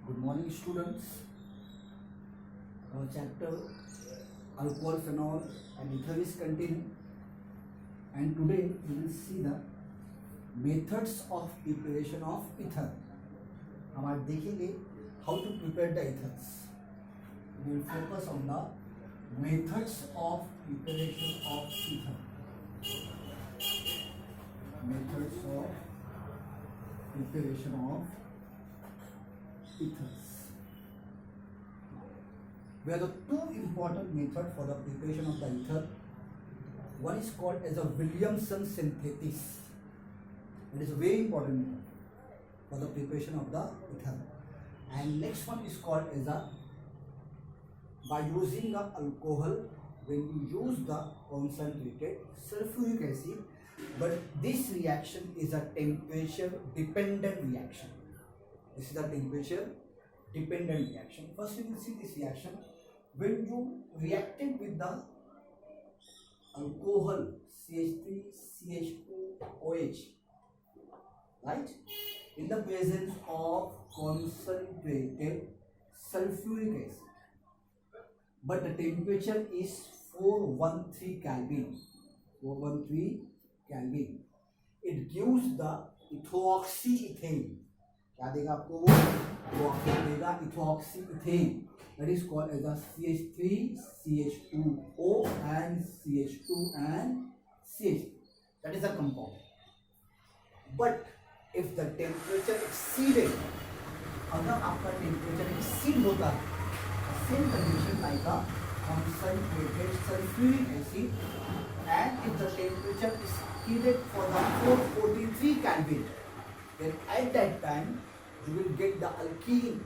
Good morning, students. Our chapter alcohol, phenol, and ether is continuing, and today we will see the methods of preparation of ether. हम आज देखेंगे how to prepare the ethers. We will focus on the methods of preparation of ether. Methods of preparation of ethers. We have the two important methods for the preparation of the ether. One is called as a Williamson synthesis. It is a very important method for the preparation of the ether. And next one is called as a by using the alcohol when you use the concentrated sulfuric acid. But this reaction is a temperature dependent reaction. This is a temperature dependent reaction. First we will see this reaction when you reacted with the alcohol CH3CH2OH, right, in the presence of concentrated sulfuric acid, but the temperature is 413 Kelvin. 413 Kelvin. It gives the ethoxyethane. क्या देगा आपको वो देगा ethoxyethane, that is called as a CH3CH2O and CH2 and CH3. That is a compound. But if the temperature exceeded, अगर आपका temperature exceed होता है, same condition like a concentrated sulfuric acid, and if the temperature exceeded for the 443 Kelvin, then at that time you will get the alkene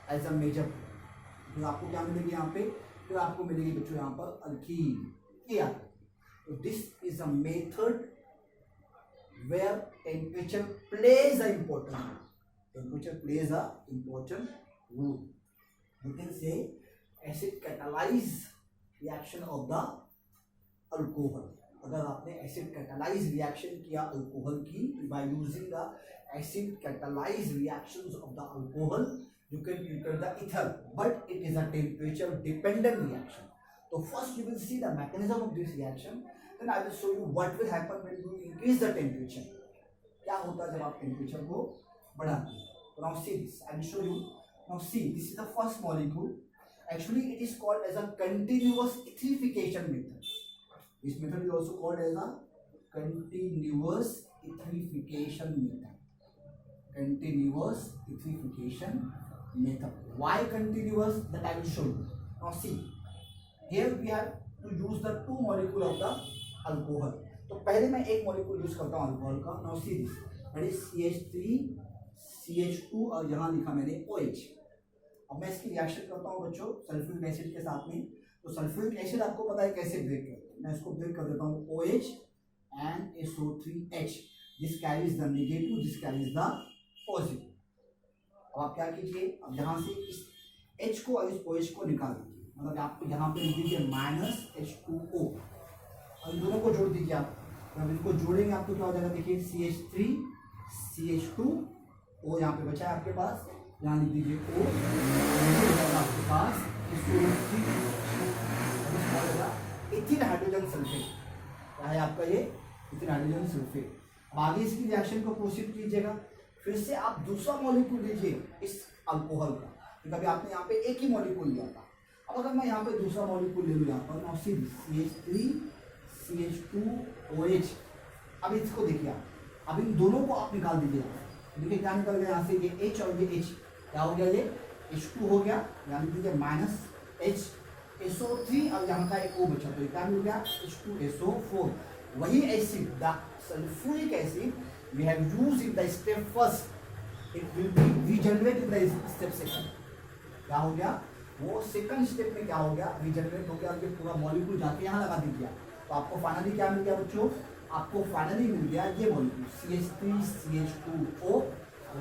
as a major product. तो आपको क्या मिलेगी यहाँ पे? तो आपको मिलेगी बच्चों यहाँ पर alkene. क्या? So this is a method where temperature plays an important role. Temperature plays an important role. You can say acid catalyze reaction of the alcohol. अगर आपने acid catalyze reaction किया alcohol की by using the acid catalyze reactions of the alcohol, you can prepare the ether, but it is a temperature dependent reaction. So first you will see the mechanism of this reaction, then I will show you what will happen when you increase the temperature. क्या होता है जब आप temperature को बढ़ाते हैं. So now see this, I will show you. Now see, this is the first molecule. Actually it is called as a continuous etherification method. This method is also called as a continuous etherification method. Continuous etherification method. Why continuous? That I will show you. Now see, here we have to use the two molecule of the alcohol. तो पहले मैं एक molecule use करता हूँ alcohol का. Now see this, that is CH3CH2 और यहाँ लिखा मैंने OH. अब मैं इसकी रिएक्शन करता हूँ बच्चों सल्फ्यूरिक एसिड के साथ में. तो सल्फ्यूरिक एसिड आपको पता है कैसे ब्रेक करते हैं. मैं इसको ब्रेक कर देता हूँ OH and SO3H. This carries the negative, this carries the positive. अब आप क्या कीजिए, अब यहाँ से इस H को और इस OH को निकाल दीजिए. मतलब आपको यहाँ पे लिख दीजिए -H2O और इन दोनों को जोड़ दीजिए आप. जब इनको जोड़ेंगे आपको क्या हो जाएगा, देखिए CH3CH2O यहाँ पे बचा है आपके पास, यहाँ लिख दीजिए O, आपके पास एथिल हाइड्रोजन सल्फेट. क्या है आपका ये एथिल हाइड्रोजन सल्फेट. अब आगे इसकी रिएक्शन को प्रोसीड कीजिएगा. फिर से आप दूसरा मॉलिक्यूल लीजिए इस अल्कोहल का, क्योंकि अभी आपने यहाँ पे एक ही मॉलिक्यूल लिया था. अब अगर मैं यहाँ पे दूसरा मॉलिक्यूल ले लूँ यहाँ पर, नाउ सी CH3CH2OH. अब इसको देखिए आप, अब इन दोनों को आप निकाल दीजिए. देखिए क्या निकल गया यहाँ से, ये H और ये H. क्या हो गया, ये H2 हो गया, यहाँ लिख दीजिए -H SO3 और यहाँ का एक O बचा, तो क्या मिल गया H2SO4. वही acid the sulphuric acid we have used in the step first, it will be regenerate in the step second. क्या हो गया, वो सेकंड स्टेप में क्या हो गया, रिजनरेट हो गया. ये पूरा मॉलिक्यूल जाके यहाँ लगा दीजिए. तो आपको फाइनली क्या मिल गया बच्चों, आपको फाइनली मिल गया ये मॉलिक्यूल CH3CH2O.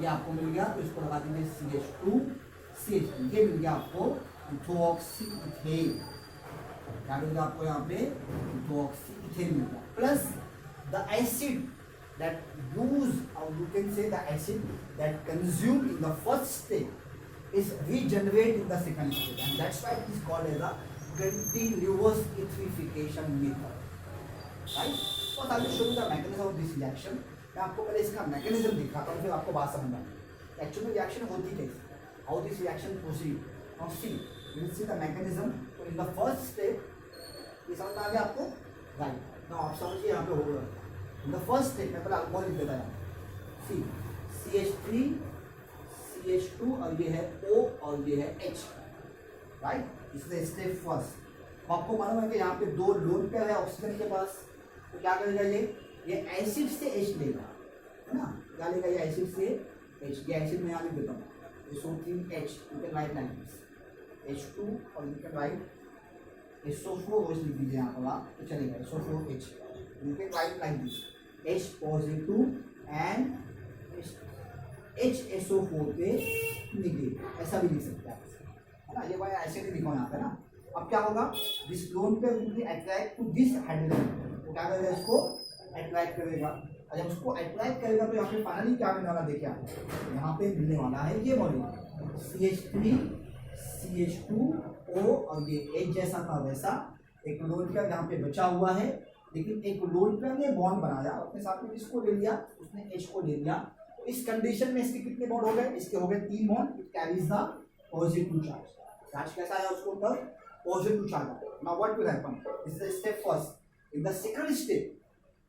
ये आपको मिल गया, तो इसको लगा दीजिए CH2CH3. ये मिल गया आपको इथोक्सीइथेन. क्या मिल गया आपको यहाँ पे, इथोक्सीइथेन मिल गया, plus the acid that use, or you can say the acid that consumed in the first step is regenerate in the second stage, and that's why it is called as a continuous etherification method, right? So I will show you the mechanism of this reaction. मैं आपको पहले इसका mechanism दिखाता हूँ, फिर आपको बात समझ में आएगी एक्चुअली रिएक्शन होती कैसे, how this reaction proceed. Now see you will see the mechanism. तो इन द फर्स्ट स्टेप ये समझ में आ गया आपको, राइट? नाउ आप समझिए यहाँ पे होगा इन द फर्स्ट स्टेप में पहले अल्कोहल लिख देता है. सी CH3 CH2 और ये है O और ये है H, राइट? इसलिए स्टेप फर्स्ट. आपको मालूम है कि यहाँ पे दो लोन पेयर है ऑक्सीजन के पास, तो क्या करेगा ये एसिड से H लेगा, है ना? क्या लेगा ये एसिड से H. ये एसिड में यहाँ लिख देता हूँ, SO3H, you can write like this H2 और यू कैन राइट SO4 लिख दीजिए यहाँ पर आप, तो चलेगा SO4H, you can write like this H positive and HSO4 पे निगेटिव, ऐसा भी लिख सकते हैं, है ना? ये वाला ऐसे भी लिखो यहाँ पे ना. अब क्या होगा, this lone pair will be attract to this hydrogen, तो क्या करेगा इसको अट्रैक्ट करेगा. और जब उसको अट्रैक्ट करेगा तो यहाँ पे फाइनली क्या मिलने वाला, देखिए आप यहाँ पे मिलने वाला है ये मॉलिक्यूल CH3 CH2O और ये H जैसा था वैसा एक लोन पेयर यहाँ पे बचा हुआ है. लेकिन एक लोन पेयर ने बॉन्ड बनाया, अपने साथ में इसको ले लिया, उसने H को ले लिया. तो इस कंडीशन में इसके कितने बॉन्ड हो गए, इसके हो गए 3 bond. It carries the positive charge. Charge कैसा है उसके ऊपर, positive charge. Now what will happen, this is step first. In the second step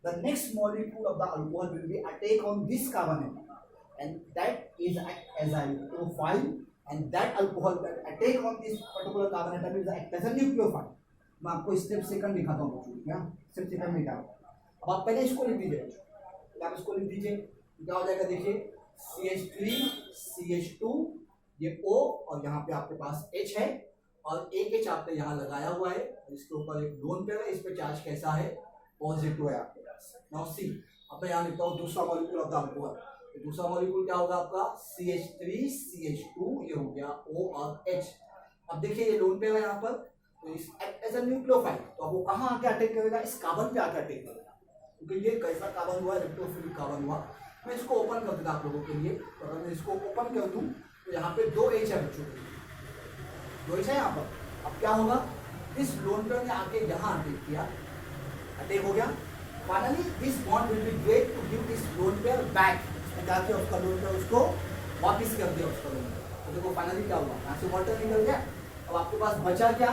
the next molecule of the alcohol will be attack on this carbon atom, and that is as a nucleophile, and that alcohol that attack on this particular carbon atom is act as a nucleophile. मैं आपको step second दिखाता हूँ बच्चों, क्या step second में क्या होगा. अब आप पहले इसको लिख दीजिए बच्चों, आप इसको लिख दीजिए, क्या हो जाएगा देखिए CH3 CH2 ये O और यहाँ पे आपके पास H है और एक H आपने यहाँ लगाया हुआ है, इसके ऊपर एक लोन पेयर है, इस पे चार्ज कैसा है, पॉजिटिव है आपके पास. नाउ सी अब मैं यहाँ लिखता हूँ दूसरा मॉलिक्यूल ऑफ द अल्कोहल. तो दूसरा मॉलिक्यूल क्या होगा आपका CH3 CH2 ये हो गया O और H. अब देखिए ये लोन पेयर है यहाँ पर, तो इस एज अ न्यूक्लियोफाइल, तो अब वो कहाँ आके अटैक करेगा, इस कार्बन पे आके अटैक करेगा, क्योंकि ये कैसा कार्बन हुआ, इलेक्ट्रोफिलिक कार्बन हुआ. मैं इसको ओपन कर देता आप लोगों के लिए. तो अगर मैं इसको ओपन कर दूँ तो यहाँ पे 2 H है बच्चों, 2 H है यहाँ पर. अब क्या होगा, इस लोन पेयर ने आके यहाँ अटैक किया, अटैक हो गया. Finally, this bond will be great to give this lone pair back. इसमें क्या किया, उसका लोन पेयर उसको वापस कर दिया उसका लोन पेयर. तो देखो फाइनली क्या हुआ, यहाँ से वाटर निकल गया. अब आपके पास बचा क्या,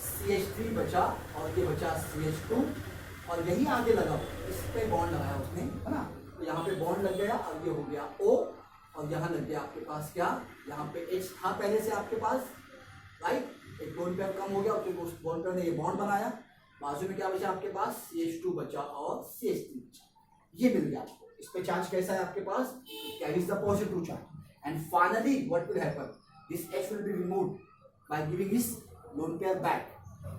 CH3 बचा और ये बचा CH2 और यही आगे लगा, इस पे बॉन्ड लगाया उसने, है ना? तो यहाँ पे बॉन्ड लग गया और ये हो गया O और यहाँ लग गया आपके पास क्या, यहाँ पे H था पहले से आपके पास, राइट? एक लोन पेयर कम हो गया और फिर उस लोन पेयर ने ये बॉन्ड बनाया. बाजू में क्या बचा आपके पास, CH2 बचा और CH3 बचा, ये मिल गया आपको. इस पे चार्ज कैसा है आपके पास, carries the positive charge. And finally what will happen, this H will be removed by giving this lone pair back.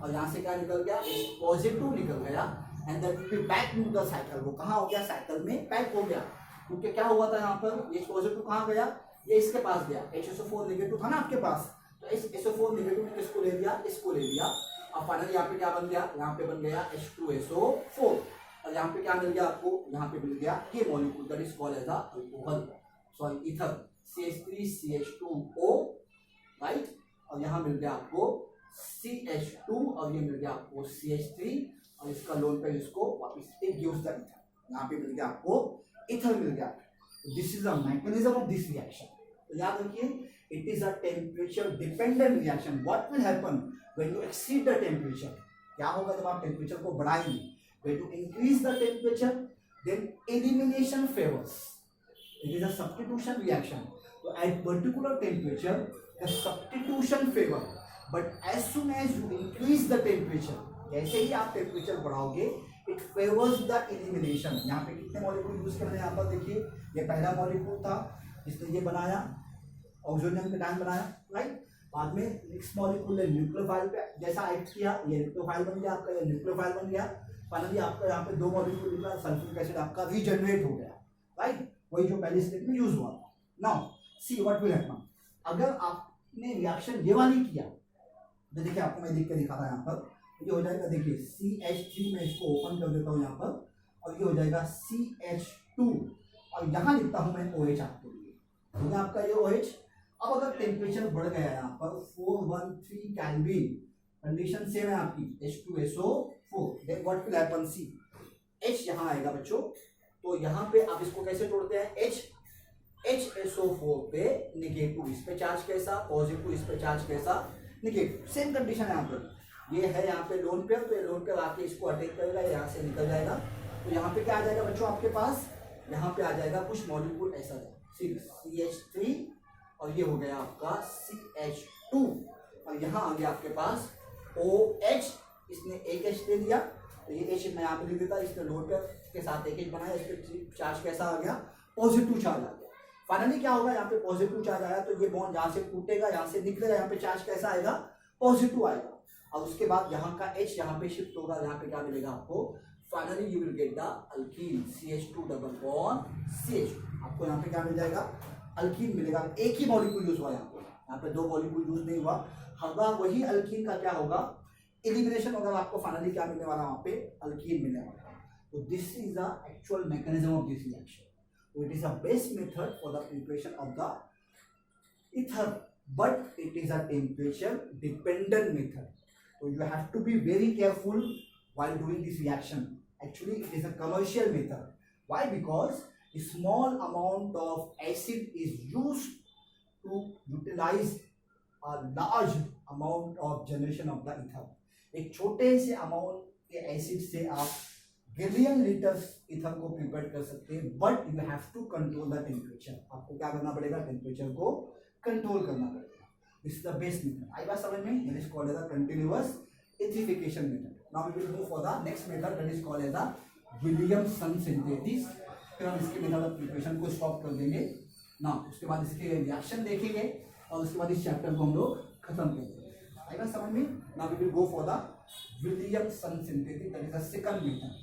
और यहाँ से क्या निकल गया, पॉजिटिव निकल गया and that will be back to the cycle. वो कहाँ हो गया, साइकिल में पैक हो गया. क्योंकि क्या हुआ था यहाँ पर, ये पॉजिटिव कहाँ गया, ये इसके पास गया. HSO4 नेगेटिव था ना आपके पास, तो इस SO4 नेगेटिव ने किसको ले लिया, इसको ले लिया. अब फाइनली यहाँ पे क्या बन गया, यहाँ पे बन गया H2SO4 और यहाँ पे क्या मिल गया आपको, यहाँ पे मिल गया ये molecule that is called as a alcohol, sorry ether, CH3 CH2O, right? और यहाँ मिल गया आपको CH2 और ये मिल गया आपको CH3 और इसका लोन पेयर इसको वापस एक गिव्स द ईथर. यहाँ पे मिल गया आपको ईथर मिल गया. This is the mechanism of this reaction. तो याद रखिए, it is a temperature dependent reaction. What will happen when you exceed the temperature? क्या होगा जब आप टेम्परेचर को बढ़ाएंगे, when you increase the temperature then elimination favors. It is a substitution reaction. So at particular temperature the substitution favor, but as soon as you increase the temperature, जैसे ही आप temperature बढ़ाओगे it favors the elimination. यहाँ पे कितने molecule use कर रहे हैं, यहाँ पर देखिए ये पहला मॉलिक्यूल था जिसने ये बनाया, ऑक्सीजन केटायन बनाया, राइट? बाद में नेक्स्ट मॉलिक्यूल ने न्यूक्लियोफाइल पे जैसा एक्ट किया, ये न्यूक्लियोफाइल बन गया आपका, ये न्यूक्लियोफाइल बन गया. फाइनली आपका यहाँ पे 2 मॉलिक्यूल निकला, सल्फ्यूरिक एसिड आपका रीजनरेट हो गया, राइट? वही जो पहली स्टेप में यूज हुआ था. Now see what will happen, अगर आपने रिएक्शन ये वाली किया, तो देखिए आपको मैं लिख के दिखा रहा यहाँ पर, ये हो जाएगा देखिए CH3 में इसको ओपन कर देता हूँ यहाँ पर और ये हो जाएगा CH2 और यहाँ लिखता हूँ मैं OH आपके लिए. आपका ये OH अब अगर टेम्परेचर बढ़ गया है यहाँ पर 413 केल्विन, कंडीशन सेम है आपकी H2SO4, then what will happen, see H यहाँ आएगा बच्चों, तो यहाँ पे आप इसको कैसे तोड़ते हैं, HSO4 पे निगेटिव, इस पे चार्ज कैसा पॉजिटिव, इस पे चार्ज कैसा निगेटिव, सेम कंडीशन है यहाँ पर। ये है यहाँ पे लोन पेयर, तो ये लोन पेयर आके इसको अटैक करेगा, यहाँ से निकल जाएगा, तो यहाँ पे क्या आ जाएगा बच्चों आपके पास, यहाँ पे आ जाएगा कुछ मॉलिक्यूल ऐसा CH3 और ये हो गया आपका CH2 और यहाँ आ गया आपके पास OH, इसने एक H दे दिया, तो ये H मैं यहाँ पे लिख देता, इसने लोन पेयर के साथ एक H बनाया, इसके चार्ज कैसा आ गया, पॉजिटिव चार्ज आ गया। फाइनली क्या होगा, यहाँ पे पॉजिटिव चार्ज आया तो ये बॉन्ड यहाँ से टूटेगा, यहाँ से निकलेगा, यहाँ पे चार्ज कैसा आएगा, पॉजिटिव आएगा, और उसके बाद यहाँ का H यहाँ पे शिफ्ट होगा, यहाँ पे क्या मिलेगा आपको, finally you will get the alkyne CH2 double bond CH2, आपको यहाँ पे क्या मिल जाएगा, अल्कीन मिलेगा। एक ही मॉलिक्यूल यूज हुआ यहाँ पे दो मॉलिक्यूल यूज नहीं हुआ, होगा वही अल्कीन का क्या होगा, एलिमिनेशन होगा, आपको फाइनली क्या मिलने वाला, वहाँ पे अल्कीन मिलने वाला। तो this is the actual mechanism of this reaction. So it is a best method for the preparation of the ether, but it is a temperature dependent method. So you have to be very careful while doing this reaction. Actually, it is a commercial method. Why? Because a small amount of acid is used to utilize a large amount of generation of the ether. एक छोटे से amount के acid से आप billion litres ether को prepare कर सकते हैं, but you have to control the temperature. आपको क्या करना पड़ेगा, टेम्परेचर को कंट्रोल करना पड़ेगा। This is the best method. आई बात समझ में, that is called as the continuous etherification method. Now we will move for the next method, that is called as the Williamson synthesis. फिर हम इसके मेथड ऑफ प्रिपरेशन को stop कर देंगे ना, उसके बाद इसके रिएक्शन देखेंगे और उसके बाद इस चैप्टर को हम लोग खत्म कर देंगे। आई बात समझ में। Now we will go for the Williamson synthesis, that is the second method.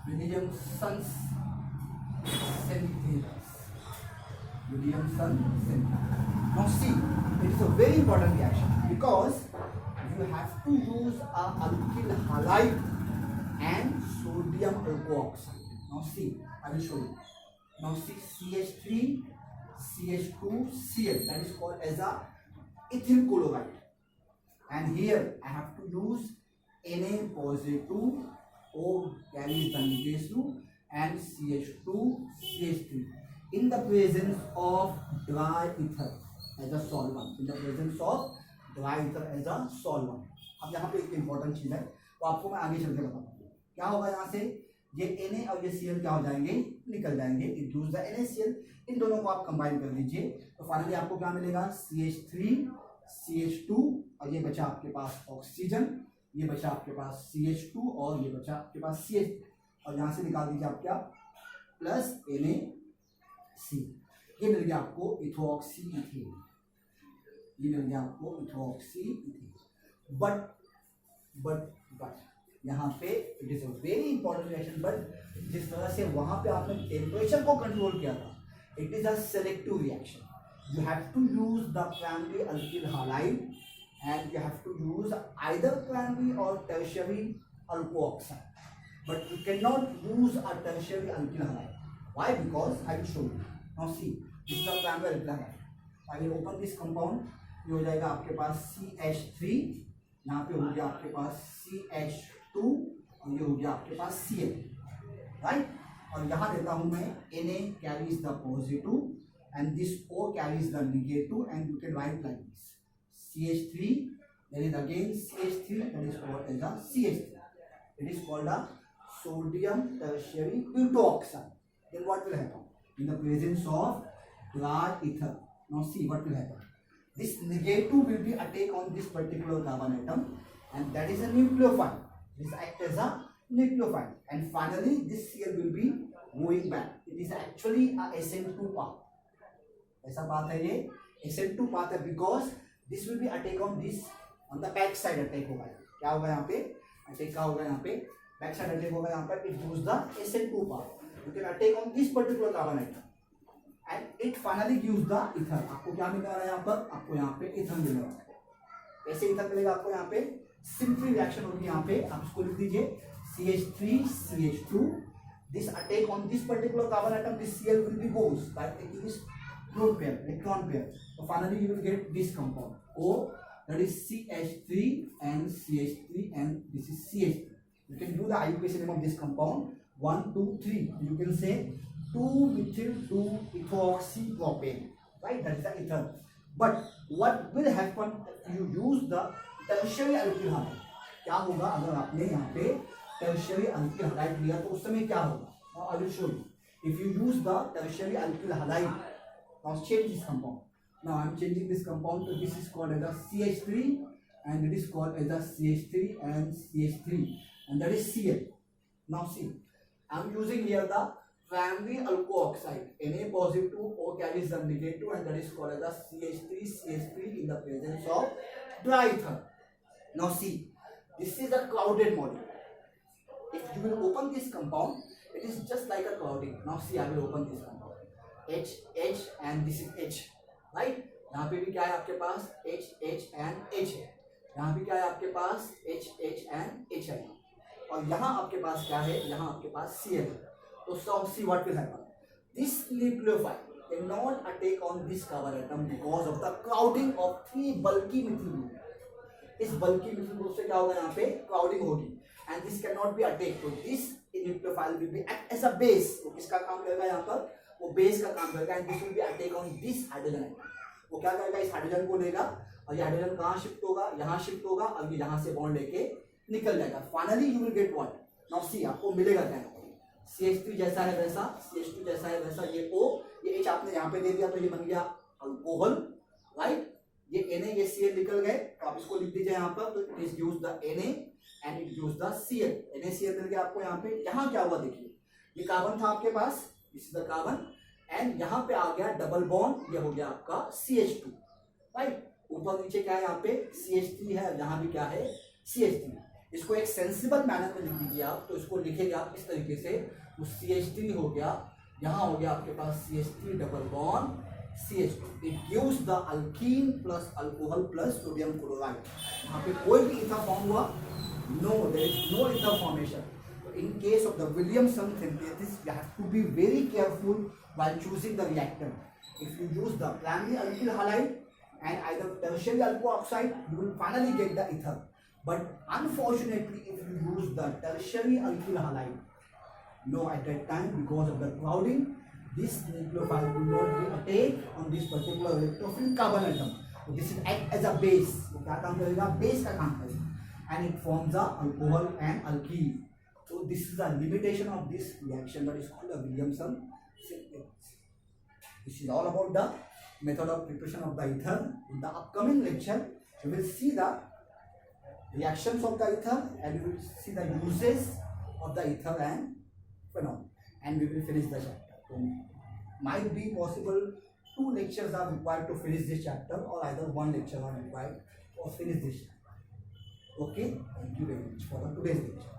Williamson's synthesis. Williamson's synthesis. Now see, it is a very important reaction because you have to use a alkyl halide and sodium alkoxide. Now see, I will show you. Now see, CH3, CH2, Cl, that is called as a ethyl chloride. And here I have to use Na positive, O carries the negative, and CH2, CH3 in the presence of dry ether as a solvent. In the presence of dry ether as a solvent. अब यहाँ पे एक important चीज है, वो आपको मैं आगे चल के बताता हूँ। क्या होगा यहाँ से, ये Na और ये Cl क्या हो जाएंगे, निकल जाएंगे। It gives the NaCl, इन दोनों को आप कंबाइन कर दीजिए तो फाइनली आपको क्या मिलेगा, CH3, CH2 और ये बचा आपके पास ऑक्सीजन, ये बचा आपके पास CH2 और ये बचा आपके पास CH, और यहाँ से निकाल दीजिए आप क्या, प्लस NaC। ये मिल गया आपको इथोऑक्सी इथेन, ये मिल गया आपको इथोऑक्सी इथेन। बट यहाँ पे it is a very important reaction, but जिस तरह से वहां पे आपने टेम्परेचर को कंट्रोल किया था, it is a selective reaction. You have to use the primary alkyl halide and you have to use either primary or tertiary alkyl oxide, but you cannot use a tertiary alkyl halide. Why? Because I will show you. Now see, this is the primary alkyl halide. I will open this compound. ये हो जाएगा आपके पास CH3, यहाँ पे हो गया आपके पास CH2 और ये हो गया आपके पास Cl, right? और यहाँ देता हूँ मैं Na carries the positive and this O carries the negative, and you can write like this. CH3, there is again CH3, that is called as a CH3. It is called a sodium tertiary butoxide. Then what will happen? In the presence of dry ether. Now see what will happen. This negative will be attack on this particular carbon atom, and that is a nucleophile. This act as a nucleophile, and finally this Cl will be going back. It is actually a SN2 path. ऐसा बात है, ये SN2 path है because this will be attack on this, on the back side attack होगा। क्या होगा यहाँ पे, अटैक का होगा यहाँ पे, बैक साइड अटैक होगा यहाँ पर। It gives the SN2 path. You can attack on this particular carbon atom, and it finally gives the ether. आपको क्या मिल रहा है यहाँ पर, आपको यहाँ पे ether मिल रहा है। कैसे ether मिलेगा आपको यहाँ पे, सिंपल रिएक्शन होगी यहाँ पे, आप इसको लिख दीजिए CH3, CH2. This attack on this particular carbon atom, this Cl will be goes by taking this lone pair, electron pair. So finally you will get this compound O, that is CH3 and CH3, and this is CH3. You can do the IUPAC name of this compound 1, 2, 3. You can say 2-methyl-2-ethoxypropane, right? That is the ether. But what will happen if you use the tertiary alkyl halide? क्या होगा अगर आपने यहाँ पे tertiary alkyl halide लिया तो उस समय क्या होगा? Now I will show you. If you use the tertiary alkyl halide, now change this compound. Now I am changing this compound to this is called as a CH3 and it is called as a CH3 and CH3 and that is Cl. Now see, I am using here the primary alkoxide Na positive O carries the negative and that is called as a CH3 in the presence of diether. Now see, this is a clouded module. If you will open this compound, it is just like a clouding. Now see, I will open this compound. H and this is H, right? यहाँ पे भी क्या है आपके पास H and H है. यहाँ भी क्या है आपके पास H and H है. और यहाँ आपके पास क्या है? यहाँ आपके पास Cl है. तो see what will happen. This nucleophile cannot attack on this carbon atom because of the crowding of 3 bulky methyl group. इस bulky methyl group से क्या होगा? यहाँ पे crowding होगी. And this cannot be attacked. So this nucleophile will be act as a base. तो किसका काम करेगा यहाँ पर? वो बेस का काम करेगा. And this will be attack on this hydrogen atom. वो क्या करेगा? इस हाइड्रोजन को लेगा और ये हाइड्रोजन कहाँ शिफ्ट होगा? यहाँ शिफ्ट होगा और ये यहाँ से बॉन्ड लेके निकल जाएगा. Finally you will get what? Now see, आपको मिलेगा क्या? CH3 जैसा है वैसा, CH2 जैसा है वैसा, ये O, ये H आपने यहाँ पे दे दिया तो ये बन गया अल्कोहल, राइट? ये Na, ये Cl निकल गए तो आप इसको लिख दीजिए यहाँ पर. तो it is use the Na and it use the Cl. NaCl मिल गया आपको यहाँ पे. यहाँ क्या हुआ देखिए, ये कार्बन था आपके पास, this is the carbon and यहाँ पे आ गया डबल बॉन्ड, ये हो गया आपका CH2, राइट? ऊपर नीचे क्या है? यहाँ पे CH3 है, यहाँ भी क्या है? CH3. इसको एक सेंसिबल मैनर में लिख दीजिए आप. तो इसको लिखेंगे आप इस तरीके से, वो CH3 हो गया, यहाँ हो गया आपके पास CH3 double bond CH2. It gives the alkene plus alcohol plus sodium chloride. यहाँ पे कोई भी इथर फॉर्म हुआ? No, there is no ether formation. In case of the Williamson synthesis, you have to be very careful while choosing the reactant. If you use the primary alkyl halide and either tertiary alkyl oxide, you will finally get the ether. But unfortunately, if you use the tertiary alkyl halide, no, at that time because of the crowding, this nucleophile will not be attacked on this particular electrophilic carbon atom. So this is act as a base. तो क्या काम करेगा? Base का काम करेगा, and it forms a alcohol and alkene. So this is a limitation of this reaction that is called a Williamson synthesis. This is all about the method of preparation of the ether. In the upcoming lecture, we will see the reactions of the ether and we will see the uses of the ether and phenol, and we will finish the chapter. So might be possible 2 lectures are required to finish this chapter, or either 1 lecture are required to finish this chapter. Okay, thank you very much for today's lecture.